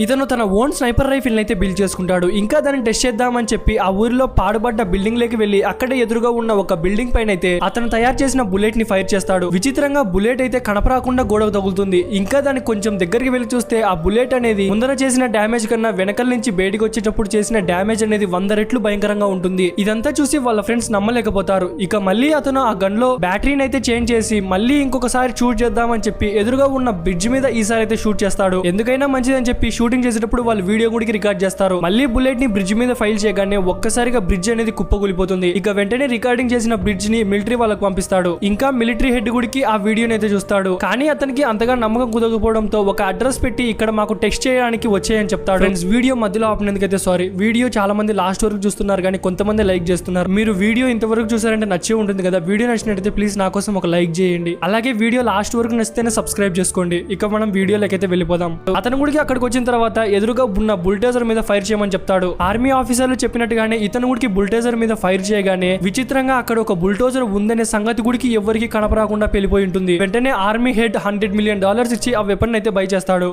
ఇతను తన own sniper rifle అయితే బిల్డ్ చేసుకుంటాడు. ఇంకా దాన్ని టెస్ట్ చేద్దామని చెప్పి ఆ ఊరిలో పాడుబడ్డ బిల్డింగ్ లోకి వెళ్లి అక్కడే ఎదురుగా ఉన్న ఒక బిల్డింగ్ పైన అయితే అతను తయారు చేసిన బుల్లెట్ ని ఫైర్ చేస్తాడు. విచిత్రంగా బుల్లెట్ అయితే కనపరాకుండా గోడకు తగులుతుంది. ఇంకా దాన్ని కొంచెం దగ్గరికి వెళ్లి చూస్తే ఆ బుల్లెట్ అనేది ముందర చేసిన డ్యామేజ్ కన్నా వెనకల నుంచి బయటికి వచ్చేటప్పుడు చేసిన డ్యామేజ్ అనేది 100 రెట్లు భయంకరంగా ఉంటుంది. ఇదంతా చూసి వాళ్ళ ఫ్రెండ్స్ నమ్మలేకపోతారు. ఇక మళ్ళీ అతను ఆ గన్ లో బ్యాటరీని అయితే చేంజ్ చేసి మళ్ళీ ఇంకొకసారి షూట్ చేద్దామని చెప్పి ఎదురుగా ఉన్న బ్రిడ్జ్ మీద ఈసారి అయితే షూట్ చేస్తాడు. ఎందుకైనా మంచిదని చెప్పి షూటింగ్ చేసేటప్పుడు వాళ్ళు వీడియో కూడా రికార్డ్ చేస్తారు. మళ్ళీ బుల్లెట్ ని బ్రిడ్జ్ మీద ఫైల్ చేయగానే ఒక్కసారిగా బ్రిడ్జ్ అనేది కుప్పకూలిపోతుంది. ఇక వెంటనే రికార్డింగ్ చేసిన బ్రిడ్జ్ ని మిలిటరీ వాళ్ళకు పంపిస్తాడు. ఇంకా మిలిటరీ హెడ్ గుడికి ఆ వీడియోని అయితే చూస్తాడు. కానీ అతనికి అంతగా నమ్మకం కుదరకపోవడంతో ఒక అడ్రస్ పెట్టి ఇక్కడ మాకు టెక్స్ట్ చేయడానికి వచ్చాయని చెప్తాడు. ఫ్రెండ్స్, వీడియో మధ్యలో ఆపినందుకైతే సారీ. వీడియో చాలా మంది లాస్ట్ వరకు చూస్తున్నారు కానీ కొంతమంది లైక్ చేస్తున్నారు. మీరు వీడియో ఇంతవరకు చూసారంటే నచ్చే ఉంటుంది కదా. వీడియో నచ్చినట్టయితే ప్లీజ్ నా కోసం ఒక లైక్ చేయండి. అలాగే వీడియో లాస్ట్ వరకు నచ్చితేనే సబ్స్క్రైబ్ చేసుకోండి. ఇక మనం వీడియోలోకైతే వెళ్ళిపోదాం. అతను గుడికి అక్కడికి వచ్చిన తర్వాత ఎదురుగా ఉన్న బుల్డోజర్ మీద ఫైర్ చేయమని చెప్తాడు. ఆర్మీ ఆఫీసర్లు చెప్పినట్టుగానే ఇతను గుడికి బుల్డోజర్ మీద ఫైర్ చేయగానే విచిత్రంగా అక్కడ ఒక బుల్డోజర్ ఉందనే సంగతి గుడికి ఎవరికి కనపరాకుండా పెళ్లిపోయి ఉంటుంది. వెంటనే ఆర్మీ హెడ్ $100 మిలియన్ ఇచ్చి ఆ వెపన్ అయితే బై చేస్తాడు.